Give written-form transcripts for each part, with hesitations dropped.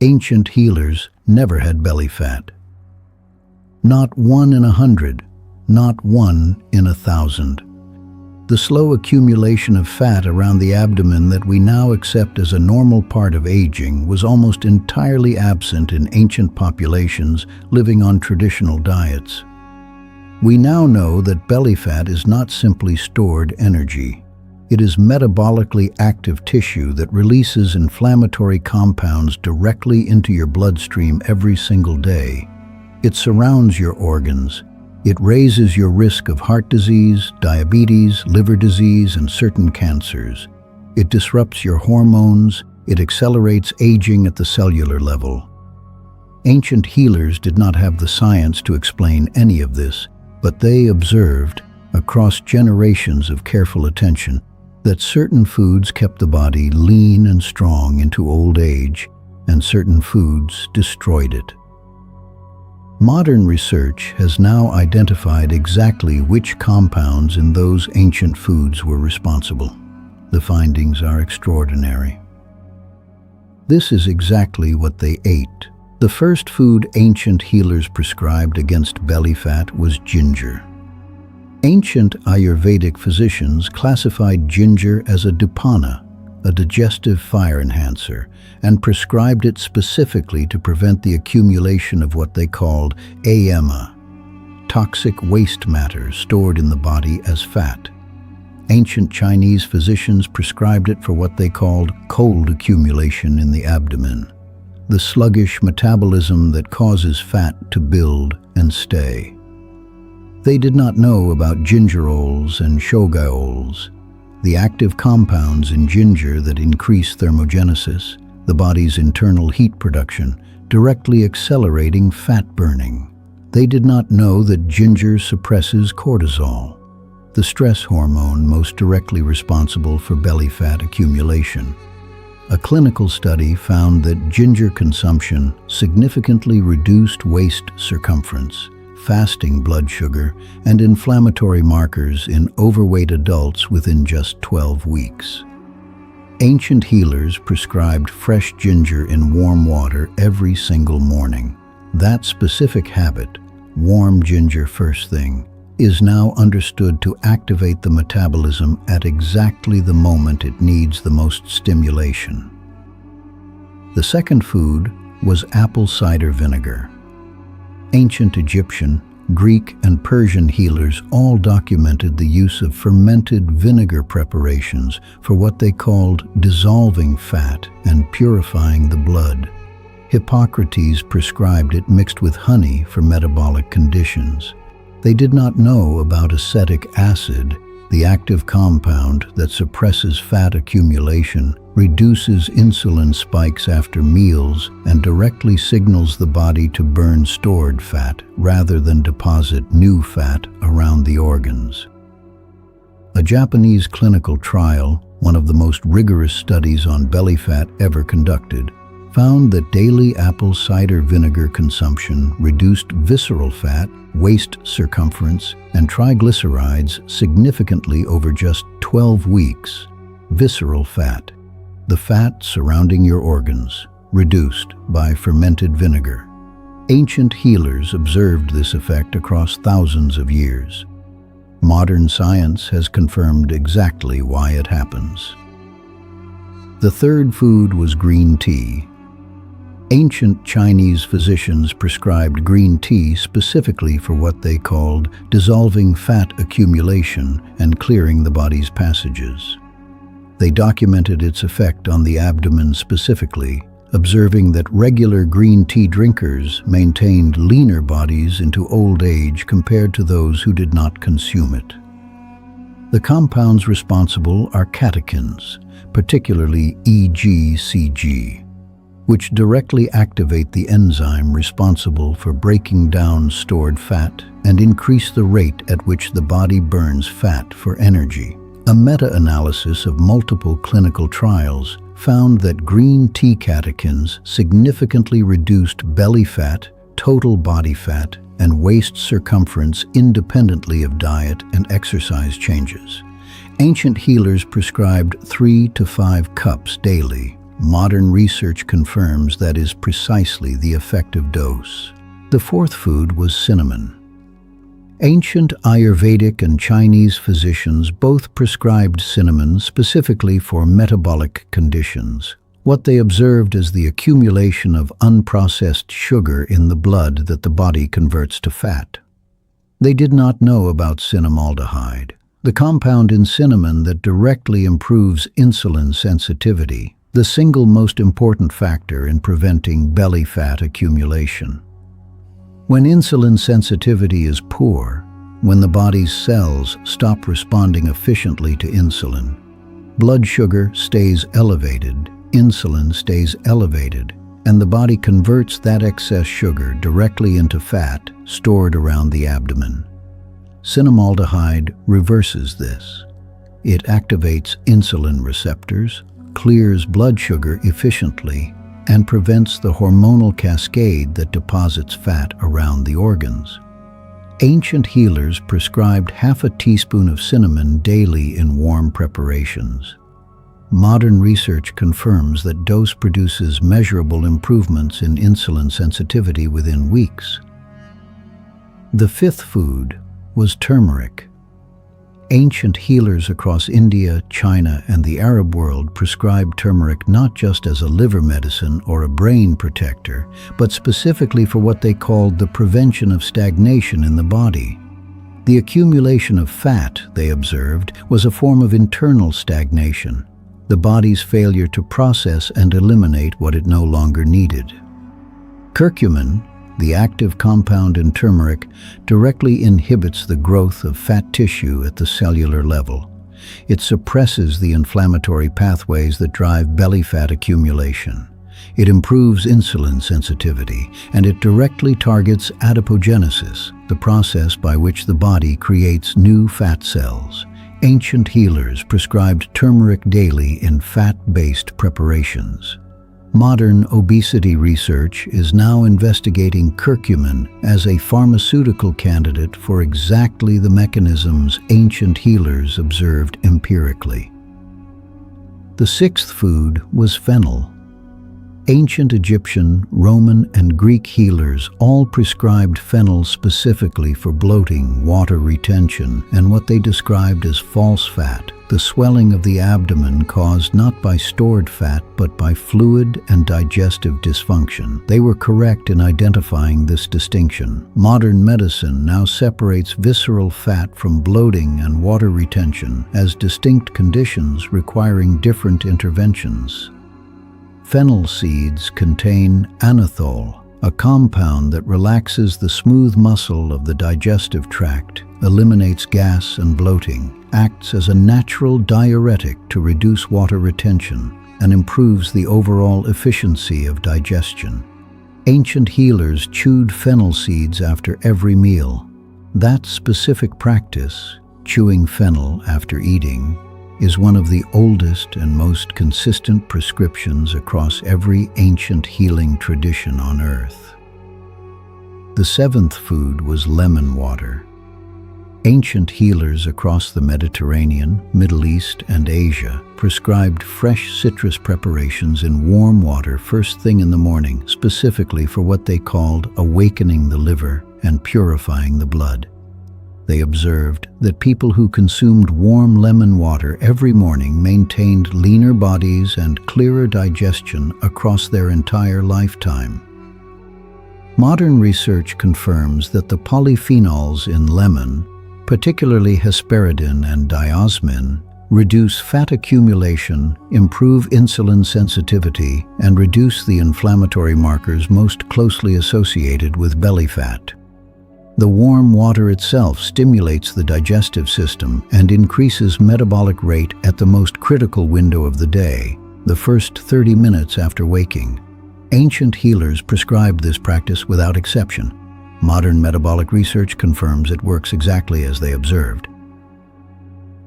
Ancient healers never had belly fat. Not 1 in 100, not 1 in 1,000. The slow accumulation of fat around the abdomen that we now accept as a normal part of aging was almost entirely absent in ancient populations living on traditional diets. We now know that belly fat is not simply stored energy. It is metabolically active tissue that releases inflammatory compounds directly into your bloodstream every single day. It surrounds your organs. It raises your risk of heart disease, diabetes, liver disease, and certain cancers. It disrupts your hormones. It accelerates aging at the cellular level. Ancient healers did not have the science to explain any of this, but they observed, across generations of careful attention, that certain foods kept the body lean and strong into old age, and certain foods destroyed it. Modern research has now identified exactly which compounds in those ancient foods were responsible. The findings are extraordinary. This is exactly what they ate. The first food ancient healers prescribed against belly fat was ginger. Ancient Ayurvedic physicians classified ginger as a dupana, a digestive fire enhancer, and prescribed it specifically to prevent the accumulation of what they called ama, toxic waste matter stored in the body as fat. Ancient Chinese physicians prescribed it for what they called cold accumulation in the abdomen, the sluggish metabolism that causes fat to build and stay. They did not know about gingerols and shogaols, the active compounds in ginger that increase thermogenesis, the body's internal heat production, directly accelerating fat burning. They did not know that ginger suppresses cortisol, the stress hormone most directly responsible for belly fat accumulation. A clinical study found that ginger consumption significantly reduced waist circumference, fasting blood sugar, and inflammatory markers in overweight adults within just 12 weeks. Ancient healers prescribed fresh ginger in warm water every single morning. That specific habit, warm ginger first thing, is now understood to activate the metabolism at exactly the moment it needs the most stimulation. The second food was apple cider vinegar. Ancient Egyptian, Greek, and Persian healers all documented the use of fermented vinegar preparations for what they called dissolving fat and purifying the blood. Hippocrates prescribed it mixed with honey for metabolic conditions. They did not know about acetic acid, the active compound that suppresses fat accumulation, reduces insulin spikes after meals, and directly signals the body to burn stored fat rather than deposit new fat around the organs. A Japanese clinical trial, one of the most rigorous studies on belly fat ever conducted, found that daily apple cider vinegar consumption reduced visceral fat, waist circumference, and triglycerides significantly over just 12 weeks. Visceral fat, the fat surrounding your organs, reduced by fermented vinegar. Ancient healers observed this effect across thousands of years. Modern science has confirmed exactly why it happens. The third food was green tea. Ancient Chinese physicians prescribed green tea specifically for what they called dissolving fat accumulation and clearing the body's passages. They documented its effect on the abdomen specifically, observing that regular green tea drinkers maintained leaner bodies into old age compared to those who did not consume it. The compounds responsible are catechins, particularly EGCG, which directly activate the enzyme responsible for breaking down stored fat and increase the rate at which the body burns fat for energy. A meta-analysis of multiple clinical trials found that green tea catechins significantly reduced belly fat, total body fat, and waist circumference independently of diet and exercise changes. Ancient healers prescribed 3 to 5 cups daily, modern research confirms that is precisely the effective dose. The fourth food was cinnamon. Ancient Ayurvedic and Chinese physicians both prescribed cinnamon specifically for metabolic conditions. What they observed is the accumulation of unprocessed sugar in the blood that the body converts to fat. They did not know about cinnamaldehyde, the compound in cinnamon that directly improves insulin sensitivity, the single most important factor in preventing belly fat accumulation. When insulin sensitivity is poor, when the body's cells stop responding efficiently to insulin, blood sugar stays elevated, insulin stays elevated, and the body converts that excess sugar directly into fat stored around the abdomen. Cinnamaldehyde reverses this. It activates insulin receptors, clears blood sugar efficiently, and prevents the hormonal cascade that deposits fat around the organs. Ancient healers prescribed half a teaspoon of cinnamon daily in warm preparations. Modern research confirms that dose produces measurable improvements in insulin sensitivity within weeks. The fifth food was turmeric. Ancient healers across India, China, and the Arab world prescribed turmeric not just as a liver medicine or a brain protector, but specifically for what they called the prevention of stagnation in the body. The accumulation of fat, they observed, was a form of internal stagnation, the body's failure to process and eliminate what it no longer needed. Curcumin, the active compound in turmeric, directly inhibits the growth of fat tissue at the cellular level. It suppresses the inflammatory pathways that drive belly fat accumulation. It improves insulin sensitivity, and it directly targets adipogenesis, the process by which the body creates new fat cells. Ancient healers prescribed turmeric daily in fat-based preparations. Modern obesity research is now investigating curcumin as a pharmaceutical candidate for exactly the mechanisms ancient healers observed empirically. The sixth food was fennel. Ancient Egyptian, Roman, and Greek healers all prescribed fennel specifically for bloating, water retention, and what they described as false fat, the swelling of the abdomen caused not by stored fat but by fluid and digestive dysfunction. They were correct in identifying this distinction. Modern medicine now separates visceral fat from bloating and water retention as distinct conditions requiring different interventions. Fennel seeds contain anethole, a compound that relaxes the smooth muscle of the digestive tract, eliminates gas and bloating, acts as a natural diuretic to reduce water retention, and improves the overall efficiency of digestion. Ancient healers chewed fennel seeds after every meal. That specific practice, chewing fennel after eating, is one of the oldest and most consistent prescriptions across every ancient healing tradition on earth. The seventh food was lemon water. Ancient healers across the Mediterranean, Middle East, and Asia prescribed fresh citrus preparations in warm water first thing in the morning, specifically for what they called awakening the liver and purifying the blood. They observed that people who consumed warm lemon water every morning maintained leaner bodies and clearer digestion across their entire lifetime. Modern research confirms that the polyphenols in lemon, particularly hesperidin and diosmin, reduce fat accumulation, improve insulin sensitivity, and reduce the inflammatory markers most closely associated with belly fat. The warm water itself stimulates the digestive system and increases metabolic rate at the most critical window of the day, the first 30 minutes after waking. Ancient healers prescribed this practice without exception. Modern metabolic research confirms it works exactly as they observed.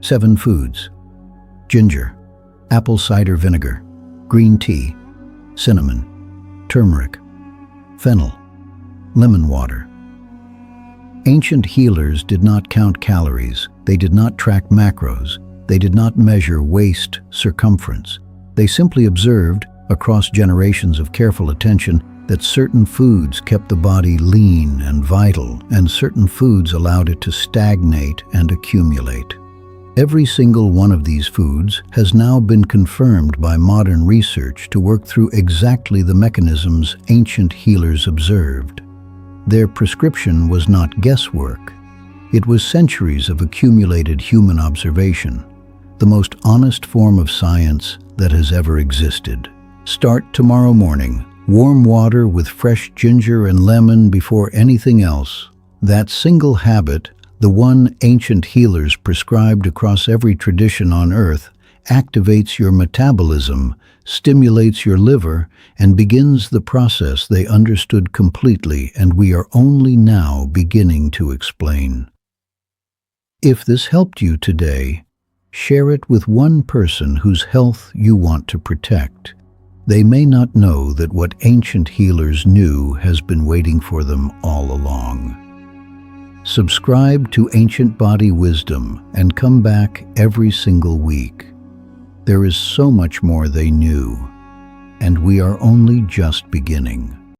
7 foods: ginger, apple cider vinegar, green tea, cinnamon, turmeric, fennel, lemon water. Ancient healers did not count calories, they did not track macros, they did not measure waist circumference. They simply observed, across generations of careful attention, that certain foods kept the body lean and vital, and certain foods allowed it to stagnate and accumulate. Every single one of these foods has now been confirmed by modern research to work through exactly the mechanisms ancient healers observed. Their prescription was not guesswork. It was centuries of accumulated human observation, the most honest form of science that has ever existed. Start tomorrow morning. Warm water with fresh ginger and lemon before anything else. That single habit, the one ancient healers prescribed across every tradition on earth, activates your metabolism, stimulates your liver, and begins the process they understood completely and we are only now beginning to explain. If this helped you today, share it with one person whose health you want to protect. They may not know that what ancient healers knew has been waiting for them all along. Subscribe to Ancient Body Wisdom and come back every single week. There is so much more they knew, and we are only just beginning.